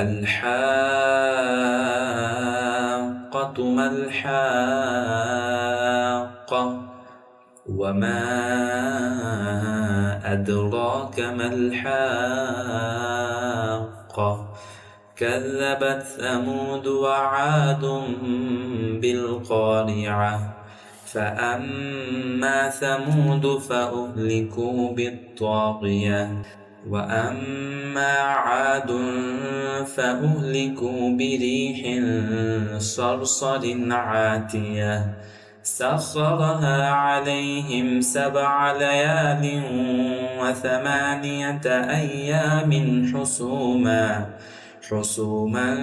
الحاقة ما الحاقة وما أدراك ما الحاقة كذبت ثمود وعاد بالقارعة فأما ثمود فأهلكوا بالطاغية وأما عاد فأهلكوا بريح صرصر عاتية سخرها عليهم 7 ليال و8 أيام حسوما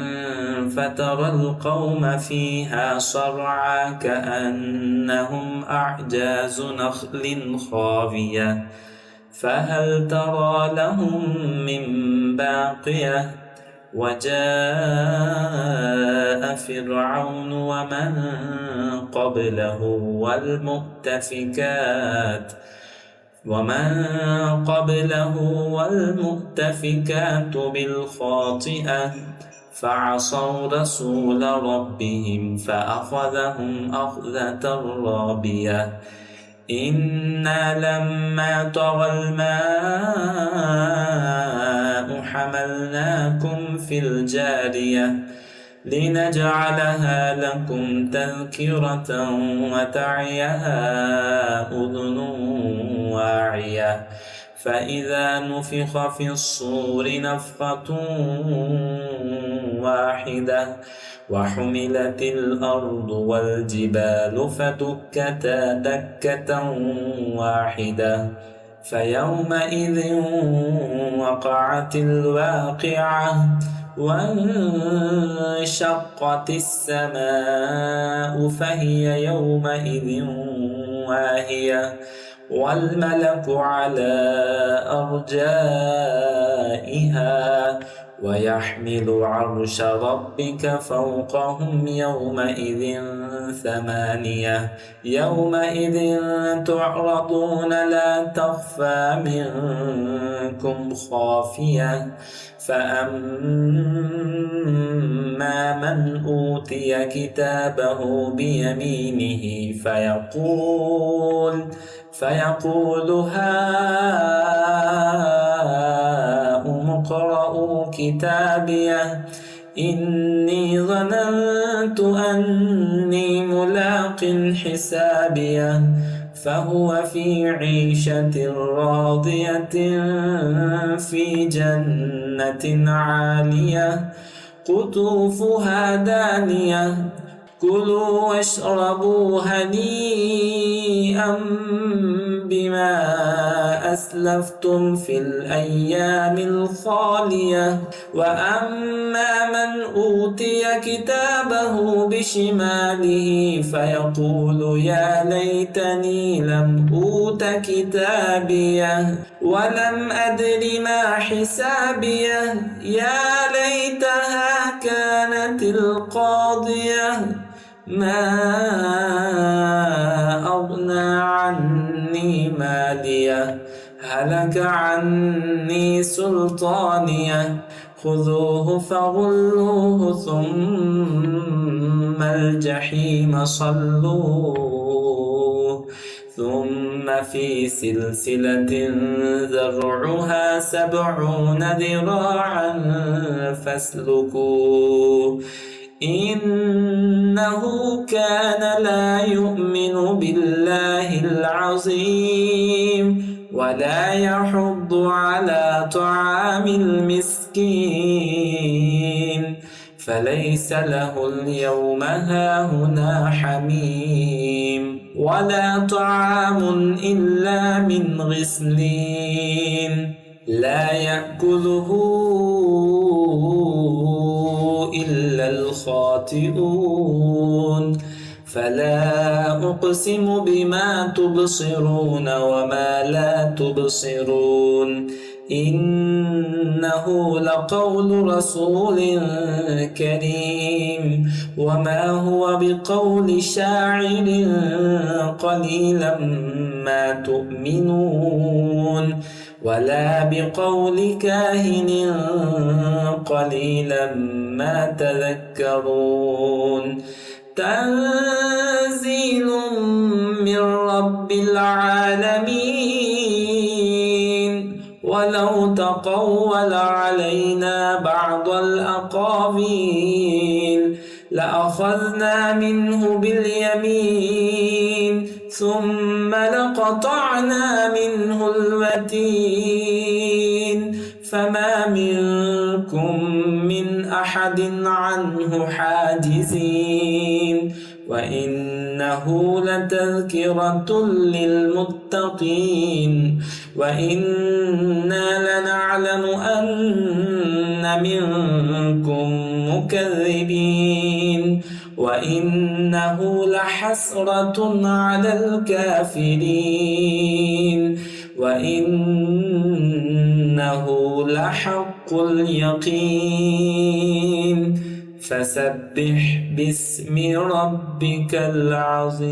فترى القوم فيها صرعى كأنهم أعجاز نخل خاوية فهل ترى لهم من باقية وجاء فرعون ومن قبله والمؤتفكات بالخاطئة فعصوا رسول ربهم فأخذهم أخذة رابية إنا لما طغى الماء حملناكم في الجارية لنجعلها لكم تذكرة وتعيها أذن واعية فإذا نفخ في الصور نفخة واحدة وحملت الأرض والجبال فدكتا دكة واحدة فيومئذ وقعت الواقعة وانشقت السماء فهي يومئذ واهية والملك على أرجائها ويحمل عرش ربك فوقهم يومئذ 8 يومئذ تعرضون لا تخفى منكم خافية فأما من أوتي كتابه بيمينه فيقول هاؤم اقرءوا كتابيه إني ظننت أني ملاق حسابيه فهو في عيشة راضية في جنة عالية قطوفها دانية كلوا واشربوا هنيئا بما أسلفتم في الأيام الخالية وأما من أوتي كتابه بشماله فيقول يا ليتني لم أوت كتابيه ولم أدر ما حسابيه يا ليتها كانت القاضية ما أغنى عني ماليه هلك عني سلطانيه خذوه فغلوه ثم الجحيم صلوه ثم في سلسلة ذرعها 70 ذراعا فاسلكوه إنه كان لا يؤمن بالله العظيم ولا يحض على طعام المسكين فليس له اليوم هاهنا حميم ولا طعام إلا من غسلين لا يأكله إلا الخاطئون فلا أقسم بما تبصرون وما لا تبصرون إنه لقول رسول كريم وما هو بقول شاعر قليلا ما تؤمنون ولا بقول كاهن قليلا ما تذكرون تنزيل من رب العالمين ولو تقول علينا بعض الأقاويل لأخذنا منه باليمين ثم لقطعنا منه الوتين فما منكم من أحد عنه حاجزين وإنه لتذكرة للمتقين وإنا لنعلم أن منكم مكذبين وإنه لحسرة على الكافرين وإنه لحق اليقين فسبح باسم ربك العظيم.